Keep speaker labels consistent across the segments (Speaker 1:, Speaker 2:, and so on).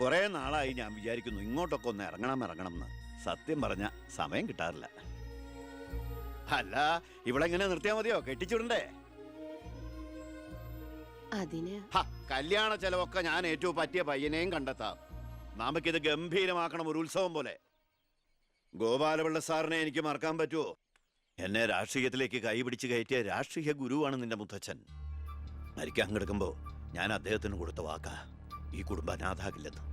Speaker 1: കുറെ നാളായി ഞാൻ വിചാരിക്കുന്നു ഇങ്ങോട്ടൊക്കെ ഒന്ന് ഇറങ്ങണം എന്ന്. സത്യം പറഞ്ഞ സമയം കിട്ടാറില്ല. അല്ല, ഇവളെങ്ങനെ നിർത്തിയാ മതിയോ? കെട്ടിച്ചുടണ്ടേ? കല്യാണ ചെലവൊക്കെ ഞാൻ ഏറ്റവും പറ്റിയ പയ്യനെയും കണ്ടെത്താം. നമുക്കിത് ഗംഭീരമാക്കണം, ഒരു ഉത്സവം പോലെ. ഗോപാലപിള്ള സാറിനെ എനിക്ക് മറക്കാൻ പറ്റുമോ? എന്നെ രാഷ്ട്രീയത്തിലേക്ക് കൈപിടിച്ച് കയറ്റിയ രാഷ്ട്രീയ ഗുരുവാണ് നിന്റെ മുത്തച്ഛൻ. മരിക്കാൻ കിടക്കുമ്പോ ഞാൻ അദ്ദേഹത്തിന് കൊടുത്ത വാക്കാ, ഈ കുടുംബം അനാഥാകില്ലെന്ന്.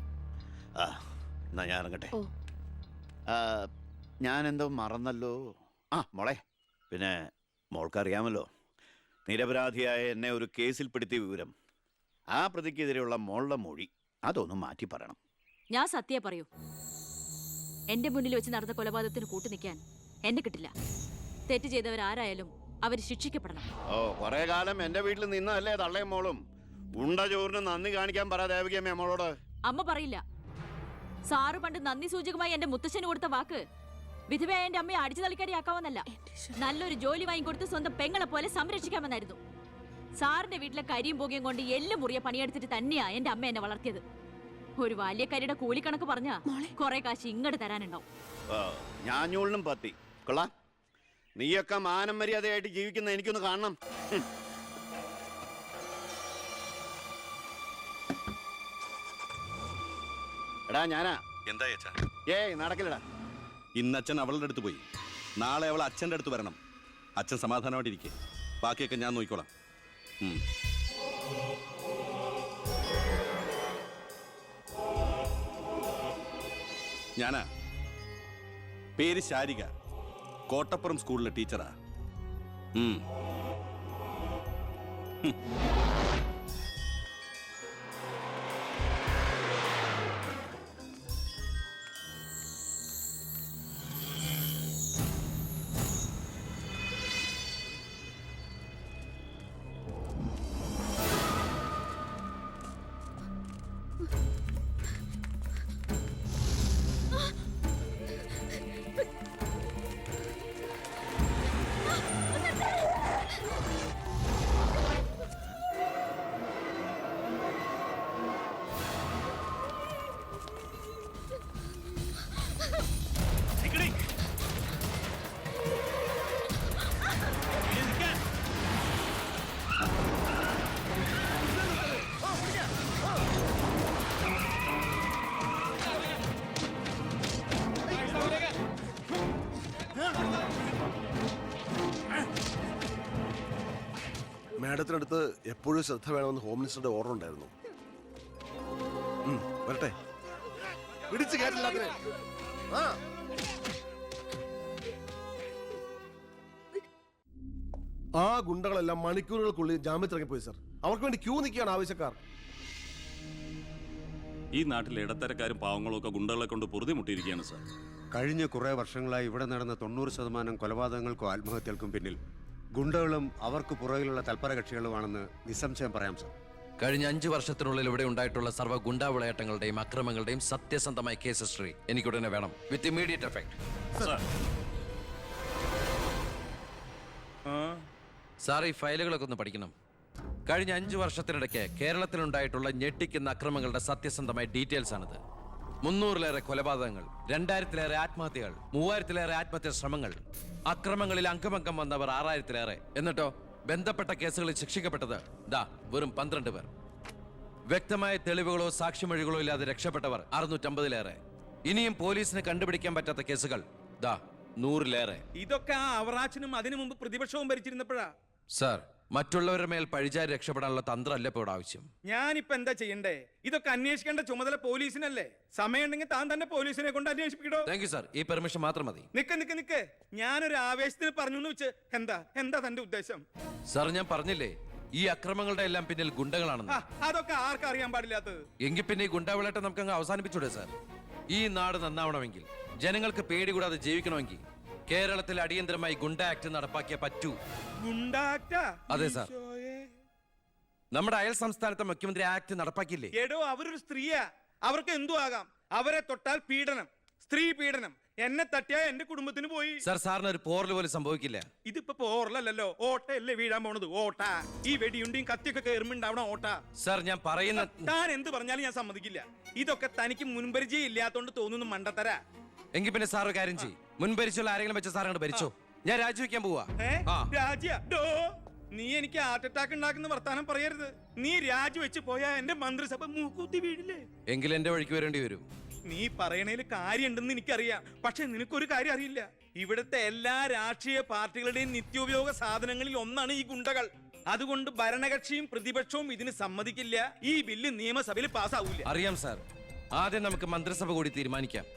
Speaker 1: എന്നാ ഞാൻ ഇറങ്ങട്ടെ. ഞാനെന്തോ മറന്നല്ലോ. മോളെ, പിന്നെ മോൾക്കറിയാമല്ലോ, നിരപരാധിയായ എന്നെ ഒരു കേസിൽപ്പെടുത്തിയ വിവരം. ആ പ്രതിക്കെതിരെയുള്ള മോളുടെ മൊഴി അതൊന്നും മാറ്റി പറയണം.
Speaker 2: ഞാൻ സത്യം പറയൂ. എന്റെ മുന്നിൽ വെച്ച് നടന്ന കൊലപാതകത്തിന് കൂട്ടു നിൽക്കാൻ എന്നെ കിട്ടില്ല. തെറ്റ് ചെയ്തവരാരായാലും അവർ ശിക്ഷിക്കപ്പെടണം.
Speaker 1: കുറെ കാലം എന്റെ വീട്ടിൽ നിന്നല്ലേ തള്ളയും മോളും. ഉണ്ട ചോറിന് നന്ദി കാണിക്കാൻ പറ ദേവകിയമ്മ അമ്മളോട്.
Speaker 2: അമ്മ പറയില്ല. സാറ് പണ്ട് നന്ദി സൂചകമായി എന്റെ മുത്തശ്ശന് കൊടുത്ത വാക്ക് വിധവയായ എന്റെ അമ്മയെ അടിച്ചു തളിക്കാരിയാക്കാമെന്നല്ല, നല്ലൊരു ജോലി വാങ്ങിക്കൊടുത്ത് സ്വന്തം പെങ്ങളെ പോലെ സംരക്ഷിക്കാമെന്നായിരുന്നു. സാറിന്റെ വീട്ടിലെ കരിയും പുകയും കൊണ്ട് എല്ലാം മുറിയെ പണിയെടുത്തിട്ട് തന്നെയാ എന്റെ അമ്മ എന്നെ വളർത്തിയത്. ഒരു വലിയ കരിയുടെ കൂലിക്കണക്ക് പറഞ്ഞാ കുറെ കാശ് ഇങ്ങോട്ട് തരാനുണ്ടാവും.
Speaker 1: ഞാഞ്ഞൂളിനും പത്തി കൊള്ളാം. നീയൊക്കെ മാനം മര്യാദയായിട്ട് ജീവിക്കുന്ന എനിക്കൊന്ന് കാണണം. എടാ ഞാനാ.
Speaker 3: എന്താ
Speaker 1: നടക്കില്ലടാ.
Speaker 3: ഇന്ന് അച്ഛൻ അവളുടെ അടുത്ത് പോയി, നാളെ അവൾ അച്ഛൻ്റെ അടുത്ത് വരണം. അച്ഛൻ സമാധാനമായിട്ടിരിക്കെ, ബാക്കിയൊക്കെ ഞാൻ നോക്കിക്കോളാം. ഞാനാ. പേര് ശാരിക, കോട്ടപ്പുറം സ്കൂളിലെ ടീച്ചറാ.
Speaker 4: മാഡത്തിനടുത്ത് എപ്പോഴും ശ്രദ്ധ വേണമെന്ന് ഹോം മിനിസ്റ്ററുടെ ഓർഡർ ഉണ്ടായിരുന്നു. വരട്ടെ, പിടിച്ചു കയറ്റില്ല. ആ ഗുണ്ടകളെല്ലാം മണിക്കൂറുകൾക്കുള്ളിൽ ജാമ്യത്തിറങ്ങിപ്പോയി സർ. അവർക്ക് വേണ്ടി ക്യൂ നിൽക്കുകയാണ് ആവശ്യക്കാർ.
Speaker 3: ഈ നാട്ടിലെ ഇടത്തരക്കാരും പാവങ്ങളും ഒക്കെ ഗുണ്ടകളെ കൊണ്ട് പൊറുതിമുട്ടിയിരിക്കുകയാണ് സാർ.
Speaker 5: കഴിഞ്ഞ കുറേ വർഷങ്ങളായി ഇവിടെ നടന്ന 90% കൊലപാതകങ്ങൾക്കും ആത്മഹത്യകൾക്കും പിന്നിൽ ഗുണ്ടകളും അവർക്ക് പുറകിലുള്ള തൽപര കക്ഷികളുമാണെന്ന് നിസ്സംശയം പറയാം സർ.
Speaker 6: കഴിഞ്ഞ 5 വർഷത്തിനുള്ളിൽ ഇവിടെ ഉണ്ടായിട്ടുള്ള സർവ്വ ഗുണ്ടാ വിളയാട്ടങ്ങളുടെയും അക്രമങ്ങളുടെയും സത്യസന്ധമായ കേസ് ഹിസ്റ്ററി എനിക്കുടനെ വേണം, വിത്ത് ഇമ്മീഡിയറ്റ് എഫക്ട്. സാർ, ഈ ഫയലുകളൊക്കെ ഒന്ന് പഠിക്കണം. കഴിഞ്ഞ 5 വർഷത്തിനിടയ്ക്ക് കേരളത്തിലുണ്ടായിട്ടുള്ള ഞെട്ടിക്കുന്ന അക്രമങ്ങളുടെ സത്യസന്ധമായ ഡീറ്റെയിൽസ് ആണിത്. 300-ലേറെ കൊലപാതകങ്ങൾ, 2000-ലേറെ ആത്മഹത്യകൾ, 3000-ലേറെ ആത്മഹത്യാ ശ്രമങ്ങൾ, അക്രമങ്ങളിൽ അംഗമംഗം വന്നവർ 6000-ലേറെ. എന്നിട്ടോ ബന്ധപ്പെട്ട കേസുകളിൽ ശിക്ഷിക്കപ്പെട്ടത് വെറും 12 പേർ. വ്യക്തമായ തെളിവുകളോ സാക്ഷിമൊഴികളോ ഇല്ലാതെ രക്ഷപ്പെട്ടവർ 650-ലേറെ. ഇനിയും പോലീസിന് കണ്ടുപിടിക്കാൻ പറ്റാത്ത കേസുകൾ 100-ലേറെ.
Speaker 7: ഇതൊക്കെ ആ അവറാച്ചനും അതിനു മുമ്പ് പ്രതിപക്ഷവും ഭരിച്ചിരുന്നപ്പോഴാ.
Speaker 6: സാർ, മറ്റുള്ളവരുടെ മേൽ പഴിചാരി രക്ഷപ്പെടാനുള്ള തന്ത്രമല്ല ഇപ്പോൾ ആവശ്യം.
Speaker 7: ഞാനിപ്പോ എന്താ ചെയ്യണ്ടേ? ഇതൊക്കെ അന്വേഷിക്കേണ്ട ചുമതല പോലീസിനല്ലേ? സമയമുണ്ടെങ്കിൽ താൻ തന്നെ പോലീസിനെ കൊണ്ട് അന്വേഷിപ്പിക്കടോ.
Speaker 6: താങ്ക് യു സാർ, ഈ പെർമിഷൻ മാത്രം മതി.
Speaker 7: നിക്ക്, ഞാനൊരു ആവേശത്തിന് പറഞ്ഞു വെച്ച് എന്താ തന്റെ ഉദ്ദേശം?
Speaker 6: സാർ, ഞാൻ പറഞ്ഞില്ലേ ഈ അക്രമങ്ങളുടെ എല്ലാം പിന്നിൽ ഗുണ്ടകളാണെന്ന്.
Speaker 7: അതൊക്കെ ആർക്കറിയാൻ പാടില്ലാത്തത്?
Speaker 6: എങ്കിൽ പിന്നെ ഈ ഗുണ്ടാവിളാട്ടം നമുക്ക് അങ്ങ് അവസാനിപ്പിച്ചൂടെ സാർ? ഈ നാട് നന്നാവണമെങ്കിൽ, ജനങ്ങൾക്ക് പേടി കൂടാതെ ജീവിക്കണമെങ്കിൽ കേരളത്തിൽ അടിയന്തരമായി ഗുണ്ട ആക്ട് നടപ്പാക്കിയേ പറ്റൂ. അതെ സാർ, നമ്മുടെ അയൽ സംസ്ഥാനത്തെ മുഖ്യമന്ത്രി ആക്ട് നടപ്പാക്കിയില്ലേ?
Speaker 7: എടോ, അവരൊരു സ്ത്രീയാ, അവർക്ക് എന്തു ആകാം. അവരെ തൊട്ടാൽ പീഡനം, സ്ത്രീ പീഡനം. എന്നെ തട്ടിയാ എന്റെ കുടുംബത്തിന് പോയി.
Speaker 6: സാർ, സാറിന് ഒരു പോറൽ പോലും സംഭവിക്കില്ല.
Speaker 7: ഇതിപ്പോ പോറലല്ലോ, ഓട്ടയല്ലേ വീഴാൻ പോണത്. ഓട്ട ഈ വെടിയുണ്ടിയും കത്തിയൊക്കെ കയറുമ്പോണ്ടാവണ ഓട്ട.
Speaker 6: സാർ, ഞാൻ പറയുന്ന
Speaker 7: താൻ എന്ത് പറഞ്ഞാലും ഞാൻ സമ്മതിക്കില്ല. ഇതൊക്കെ തനിക്ക് മുൻപരിചയം ഇല്ലാത്തോണ്ട് തോന്നുന്നു മണ്ടത്തര.
Speaker 6: എങ്കിൽ പിന്നെ സാർ ഒരു കാര്യം ചെയ്യും, മുൻപരിച്ചുള്ള ആരെങ്കിലും വെച്ച സാർ അങ്ങോട്ട് ഭരിച്ചോ. ഞാൻ രാജിവെക്കാൻ പോവാ. ആ.
Speaker 7: രാജ്യ നീ എനിക്ക് ഹാർട്ട് അറ്റാക്ക് ഉണ്ടാക്കുന്ന വർത്താനം പറയരുത്. നീ രാജിവെച്ച് പോയാ എന്റെ മന്ത്രിസഭ മൂക്കൂത്തി വീഴില്ലേ?
Speaker 6: എങ്കിൽ എന്റെ വഴിക്ക് വരേണ്ടി വരും.
Speaker 7: നീ പറയണേല് കാര്യമുണ്ടെന്ന് എനിക്കറിയാം, പക്ഷെ നിനക്കൊരു കാര്യം അറിയില്ല. ഇവിടുത്തെ എല്ലാ രാഷ്ട്രീയ പാർട്ടികളുടെയും നിത്യോപയോഗ സാധനങ്ങളിൽ ഒന്നാണ് ഈ ഗുണ്ടകൾ. അതുകൊണ്ട് ഭരണകക്ഷിയും പ്രതിപക്ഷവും ഇതിന് സമ്മതിക്കില്ല. ഈ ബില്ല് നിയമസഭയിൽ പാസ്സാവൂല.
Speaker 6: അറിയാം സാർ. ആദ്യം നമുക്ക് മന്ത്രിസഭ കൂടി തീരുമാനിക്കാം.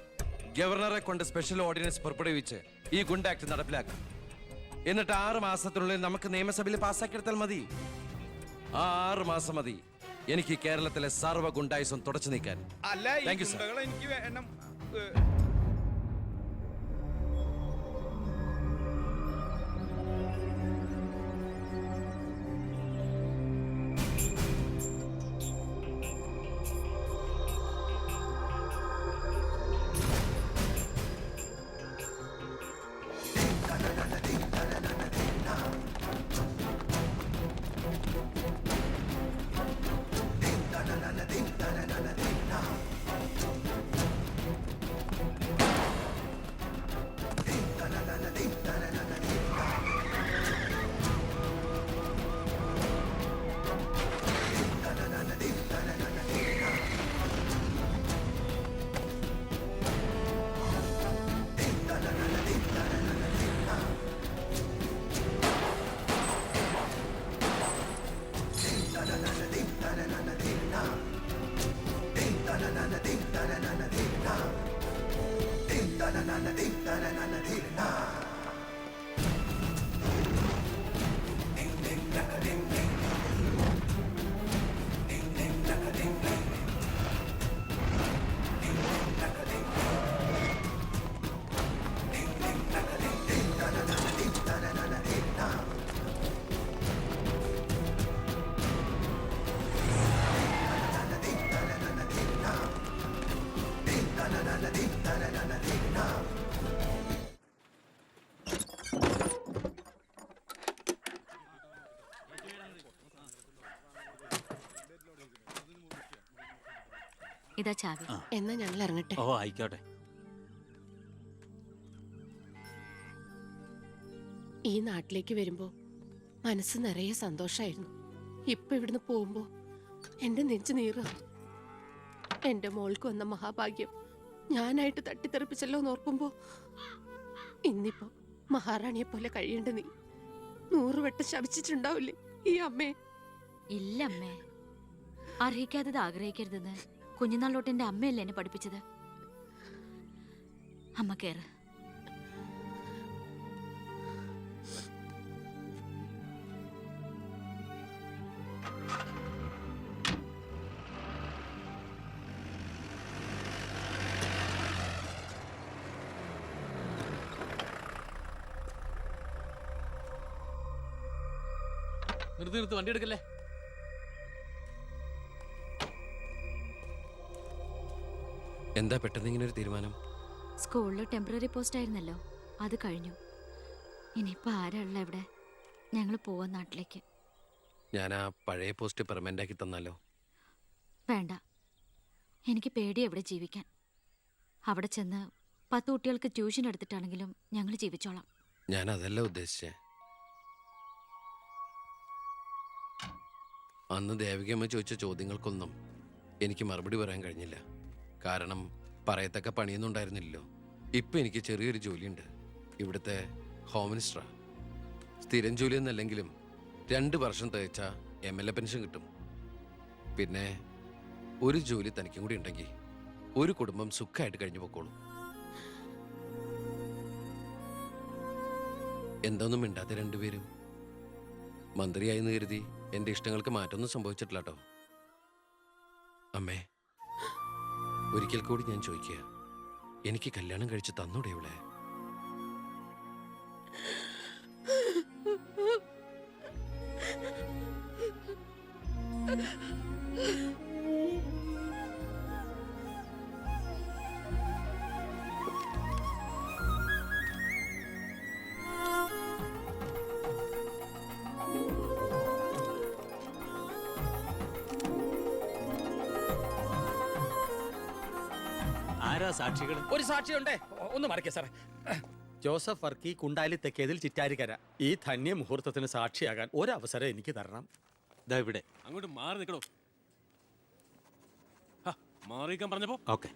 Speaker 6: ഗവർണറെ കൊണ്ട് സ്പെഷ്യൽ ഓർഡിനൻസ് പുറപ്പെടുവിച്ച് ഈ ഗുണ്ട ആക്ട് നടപ്പിലാക്കാം. എന്നിട്ട് 6 മാസത്തിനുള്ളിൽ നമുക്ക് നിയമസഭയിൽ പാസ്സാക്കിയെടുത്താൽ മതി. ആ 6 മാസം മതി എനിക്ക് കേരളത്തിലെ സർവ്വ ഗുണ്ടായുസം തുടച്ചു നീക്കാൻ.
Speaker 7: അല്ല, ഈ
Speaker 6: Thank you, sir.
Speaker 7: ഗുണ്ടകളെ എനിക്ക് വേണം.
Speaker 2: ഇതാ ചാവി.
Speaker 8: എന്നാ ഞങ്ങൾ ഇറങ്ങട്ടെ.
Speaker 9: ഓ ആയിക്കോട്ടെ.
Speaker 8: ഈ നാട്ടിലേക്ക് വരുമ്പോ മനസ്സ് നിറയെ സന്തോഷായിരുന്നു. ഇപ്പൊ ഇവിടുന്ന് പോകുമ്പോ എന്റെ നെഞ്ചു നീറ. എന്റെ മോൾക്ക് വന്ന മഹാഭാഗ്യം ഞാനായിട്ട് തട്ടിത്തെറിപ്പിച്ചല്ലോ എന്നോർക്കുമ്പോ ഇന്നിപ്പോ മഹാറാണിയെ പോലെ കഴിയേണ്ട നീ 100 വട്ടം ശപിച്ചിട്ടുണ്ടാവില്ലേ ഈ അമ്മേ?
Speaker 2: ഇല്ല അമ്മേ, അർഹിക്കാത്തത് ആഗ്രഹിക്കരുതെന്ന് കുഞ്ഞുനാളോട്ട് എന്റെ അമ്മയല്ലേ എന്നെ പഠിപ്പിച്ചത്. അമ്മ കേറ്.
Speaker 9: നിർത്ത് വണ്ടി എടുക്കല്ലേ.
Speaker 6: എന്താ പെട്ടെന്ന് ഇങ്ങനെ ഒരു തീരുമാനം?
Speaker 2: സ്കൂളിൽ ടെമ്പററി പോസ്റ്റ് ആയിരുന്നല്ലോ, അത് കഴിഞ്ഞു. ഇനിയിപ്പോ ആരാ ഉള്ള ഇവിടെ? ഞങ്ങൾ പോവാൻ നാട്ടിലേക്ക്.
Speaker 6: ഞാൻ ആ പഴയ പോസ്റ്റ് പെർമനന്റ് ആക്കി തന്നാലോ?
Speaker 2: വേണ്ട, എനിക്ക് പേടിയാ ഇവിടെ ജീവിക്കാൻ. അവിടെ ചെന്ന് 10 കുട്ടികൾക്ക് ട്യൂഷൻ എടുത്തിട്ടാണെങ്കിലും ഞങ്ങൾ ജീവിച്ചോളാം.
Speaker 6: ഞാൻ അതല്ല ഉദ്ദേശിച്ചേ. അന്ന് ദേവികമ്മ ചോദിച്ച ചോദ്യങ്ങൾക്കൊന്നും എനിക്ക് മറുപടി പറയാൻ കഴിഞ്ഞില്ല. കാരണം പറയത്തക്ക പണിയൊന്നും ഉണ്ടായിരുന്നില്ലല്ലോ. ഇപ്പം എനിക്ക് ചെറിയൊരു ജോലിയുണ്ട്, ഇവിടുത്തെ ഹോം മിനിസ്റ്ററാ. സ്ഥിരം ജോലിയൊന്നല്ലെങ്കിലും 2 വർഷം തികച്ച MLA പെൻഷൻ കിട്ടും. പിന്നെ ഒരു ജോലി തനിക്കും കൂടി ഉണ്ടെങ്കിൽ ഒരു കുടുംബം സുഖമായിട്ട് കഴിഞ്ഞു പോക്കോളും. എന്തൊന്നും മിണ്ടാത്ത 2 പേരും. മന്ത്രിയായെന്ന് കരുതി എൻ്റെ ഇഷ്ടങ്ങൾക്ക് മാറ്റമൊന്നും സംഭവിച്ചിട്ടില്ല കേട്ടോ. അമ്മേ, ഒരിക്കൽ കൂടി ഞാൻ ചോദിക്കുക, എനിക്ക് കല്യാണം കഴിച്ച് തന്നൂടെ ഇവളെ?
Speaker 9: ആരാ സാക്ഷികൾ?
Speaker 7: ഒരു സാക്ഷിയുണ്ടേ, ഒന്ന് മറക്കേ സാറേ.
Speaker 9: ജോസഫ് വർക്കി, കുണ്ടാലി തെക്കേതിൽ, ചിറ്റാരിക്കര. ഈ ധന്യ മുഹൂർത്തത്തിന് സാക്ഷിയാകാൻ ഒരവസരം എനിക്ക് തരണം. ദാ ഇവിടെ.
Speaker 10: അങ്ങോട്ട് മാറി നിൽക്കണോ? മാറിയിക്കാൻ പറഞ്ഞപ്പോ
Speaker 9: ഓക്കെ.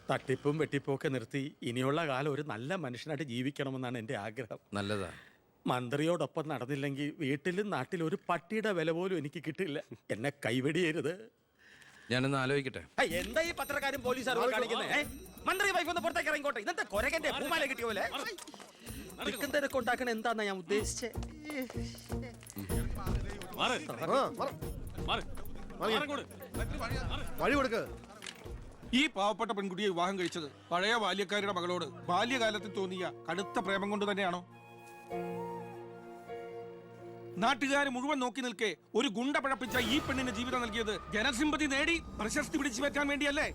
Speaker 9: തട്ടിപ്പും വെട്ടിപ്പും ഒക്കെ നിർത്തി ഇനിയുള്ള കാലം ഒരു നല്ല മനുഷ്യനായിട്ട് ജീവിക്കണമെന്നാണ് എൻ്റെ ആഗ്രഹം.
Speaker 6: നല്ലതാ.
Speaker 9: മന്ത്രിയോടൊപ്പം നടന്നില്ലെങ്കിൽ വീട്ടിലും നാട്ടിലും ഒരു പട്ടിയുടെ വില പോലും എനിക്ക് കിട്ടില്ല. എന്നെ കൈവെടിയരുത്.
Speaker 6: ഞാനൊന്ന് ആലോചിക്കട്ടെ.
Speaker 9: എന്താ ഈ പത്രക്കാരും പോലീസുകാരും കാണിക്കുന്നത്? മന്ത്രി വൈഫ് ഒന്ന് പുറത്തേക്ക് ഇറങ്ങിക്കോട്ടെ. ഇന്നത്തെ കൊരകന്റെ പൂമാല കിട്ടിയ പോലെ തിരക്ക് ഉണ്ടാക്കണ എന്താന്നാ ഞാൻ ഉദ്ദേശിച്ചേ.
Speaker 4: വഴി കൊടുക്ക്.
Speaker 10: ഈ പാവപ്പെട്ട പെൺകുട്ടിയെ വിവാഹം കഴിച്ചത് പഴയ ബാല്യക്കാരുടെ മകളോട് ബാല്യകാലത്തിൽ തോന്നിയ കടുത്ത പ്രേമം കൊണ്ട് തന്നെയാണോ? നാട്ടുകാർ മുഴുവൻ നോക്കി നിൽക്കെ ഒരു ഗുണ്ട പഴപ്പിച്ച ഈ പെണ്ണിന് ജീവിതം നൽകിയത് ജനസിമ്പതി നേടി പ്രശസ്തി പിടിച്ചു പറ്റാൻ വേണ്ടിയല്ലേ?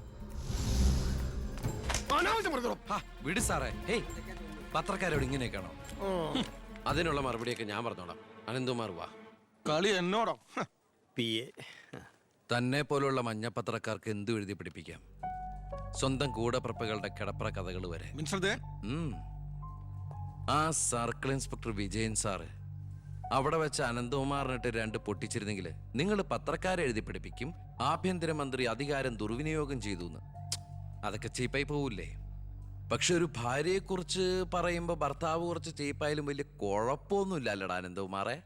Speaker 6: വിട് സാറേ. ഹേയ്, പത്രക്കാരോട് ഇങ്ങനെയൊക്കെയാണോ? അതിനുള്ള മറുപടിയൊക്കെ ഞാൻ പറഞ്ഞോളാം. അനന്തുമാർ വാ.
Speaker 10: കളി എന്നോടോ?
Speaker 6: തന്നെ പോലുള്ള മഞ്ഞപ്പത്രക്കാർക്ക് എന്തു എഴുതി പിടിപ്പിക്കാം. സ്വന്തം കൂടപ്പിറപ്പുകളുടെ കിടപ്ര കഥകൾ വരെ. ആ സർക്കിൾ ഇൻസ്പെക്ടർ വിജയൻ സാറ് അവിടെ വെച്ച് അനന്തകുമാറിനിട്ട് 2 പൊട്ടിച്ചിരുന്നെങ്കിൽ നിങ്ങൾ പത്രക്കാരെ എഴുതി പിടിപ്പിക്കും ആഭ്യന്തരമന്ത്രി അധികാരം ദുർവിനിയോഗം ചെയ്തു എന്ന്. അതൊക്കെ ചീപ്പായി പോവില്ലേ? പക്ഷെ ഒരു ഭാര്യയെക്കുറിച്ച് പറയുമ്പോൾ ഭർത്താവ് കുറച്ച് ചീപ്പായാലും വലിയ കുഴപ്പമൊന്നുമില്ല അല്ലടാ അനന്തകുമാറെ.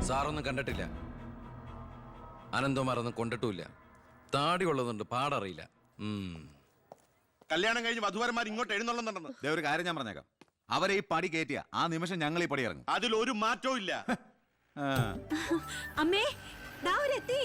Speaker 6: സാറൊന്നും കണ്ടിട്ടില്ല, അനന്തകുമാറൊന്നും കൊണ്ടിട്ടുമില്ല. താടി ഉള്ളതുകൊണ്ട് പാടറിയില്ല.
Speaker 3: കല്യാണം കഴിഞ്ഞ് വധുവരന്മാർ ഇങ്ങോട്ട് എഴുന്നള്ളുന്നുണ്ടെന്ന്.
Speaker 11: ഒരു കാര്യം ഞാൻ പറഞ്ഞേക്കാം, അവരെ ഈ പടി കയറ്റിയ ആ നിമിഷം ഞങ്ങൾ ഈ പടി ഇറങ്ങും.
Speaker 3: അതിലൊരു മാറ്റവും ഇല്ല.
Speaker 2: അമ്മേ, ദാ അവരെത്തി.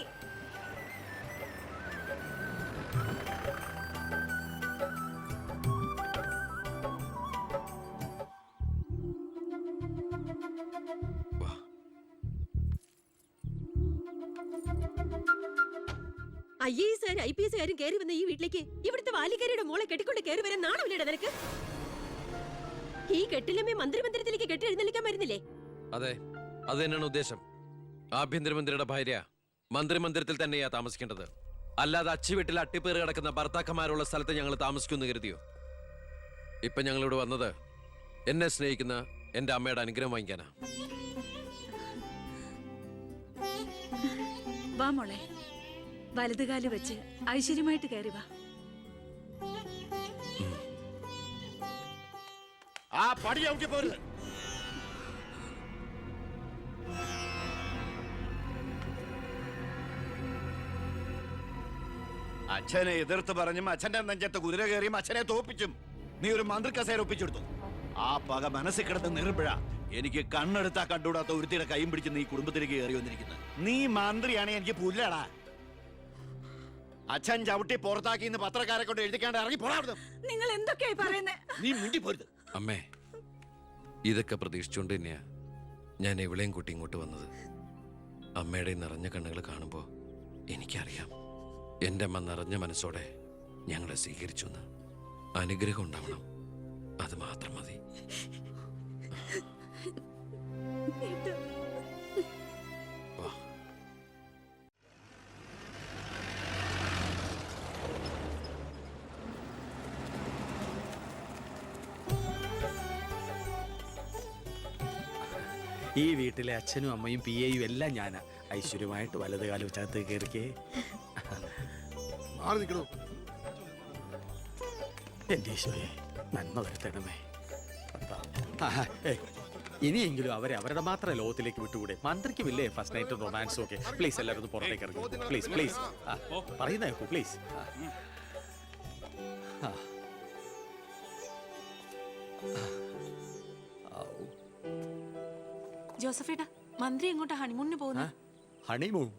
Speaker 8: IAS IPS കയറി വന്ന ഈ വീട്ടിലേക്ക് ഇവിടുത്തെ വാലിക്കാരിയുടെ മോളെ കെട്ടിക്കൊണ്ട് കയറി വരാൻ നാണമില്ലടാ നിനക്ക്? ഈ കെട്ടിലമ്മേ മന്ത്രിമന്ദിരത്തിലേക്ക് കെട്ടി എഴുന്നള്ളിക്കാൻ വരുന്നില്ലേ?
Speaker 6: അതെ, അത് തന്നെയാണ് ഉദ്ദേശം. ആഭ്യന്തരമന്ത്രിയുടെ ഭാര്യ മന്ത്രിമന്ദിരത്തിൽ തന്നെയാ താമസിക്കേണ്ടത്. അല്ലാതെ അച്ചുവീട്ടിൽ അട്ടിപ്പേറ് കിടക്കുന്ന ഭർത്താക്കന്മാരുള്ള സ്ഥലത്ത് ഞങ്ങൾ താമസിക്കുമെന്ന് കരുതിയോ? ഇപ്പൊ ഞങ്ങളിവിടെ വന്നത് എന്നെ സ്നേഹിക്കുന്ന എന്റെ അമ്മയുടെ അനുഗ്രഹം വാങ്ങിക്കാനാ.
Speaker 2: വാ മോളെ, വലതുകാല് വെച്ച് ഐശ്വര്യമായിട്ട് കയറി വാ.
Speaker 1: ആ പടി ഔട്ടി പോരുത്. അച്ഛനെ എതിർത്ത് പറഞ്ഞും അച്ഛന്റെ നെഞ്ചത്ത് കുതിര കയറിയും അച്ഛനെ തോപ്പിച്ചും നീ ഒരു മന്ത്രി കസേര ഒപ്പിച്ചെടുത്തു. ആ പക മനസ്സിൽ കിടന്ന് നീറുമ്പോഴാ എനിക്ക് കണ്ണെടുത്താ കണ്ടുകൂടാത്ത ഒരുത്തിയുടെ കൈയും പിടിച്ച് നീ കുടുംബത്തിലേക്ക് കയറി വന്നിരിക്കുന്നത്. നീ മന്ത്രിയാണെ എനിക്ക് പുല്ലടാ. അച്ഛൻ ചവിട്ടി പുറത്താക്കി ഇന്ന് പത്രക്കാരെ കൊണ്ട് എഴുതിക്കാണ്ട് ഇറങ്ങി പോടാ.
Speaker 2: നിങ്ങൾ എന്തൊക്കെയായി പറയുന്നേ?
Speaker 1: നീ മിണ്ടി പോരുത്.
Speaker 6: അമ്മേ, ഇതൊക്കെ പ്രതീക്ഷിച്ചുകൊണ്ട് തന്നെയാ ഞാൻ എവിടെയും കൂട്ടി ഇങ്ങോട്ട് വന്നത്. അമ്മയുടെ നിറഞ്ഞ കണ്ണുകൾ കാണുമ്പോൾ എനിക്കറിയാം എൻ്റെ അമ്മ നിറഞ്ഞ മനസ്സോടെ ഞങ്ങളെ സ്വീകരിച്ചു എന്ന്. അനുഗ്രഹം ഉണ്ടാവണം, അത് മാത്രം മതി.
Speaker 9: ഈ വീട്ടിലെ അച്ഛനും അമ്മയും PAയും എല്ലാം ഞാനാ. ഐശ്വര്യമായിട്ട് വലതുകാലം വെച്ചകത്ത് കയറിക്കേ.
Speaker 4: മാറി നിൽക്കണോ?
Speaker 9: എൻ്റെ ഈശോയെ നന്മ വരുത്തണമേ. ഇനിയെങ്കിലും അവരെ അവരുടെ മാത്രം ലോകത്തിലേക്ക് വിട്ടുകൂടെ? മന്ത്രിക്കുമില്ലേ ഫസ്റ്റ് നൈറ്റ് റൊമാൻസും ഒക്കെ? പ്ലീസ് എല്ലാവരും ഒന്ന് പുറത്തേക്ക് ഇറങ്ങും. പ്ലീസ് പ്ലീസ്, പറയുന്ന കേൾക്കൂ പ്ലീസ്.
Speaker 2: ജോസഫേട്ടാ, മന്ത്രി എങ്ങോട്ടാ ഹണിമൂണിന് പോകുന്നത്?
Speaker 9: ഹണിമൂൺ?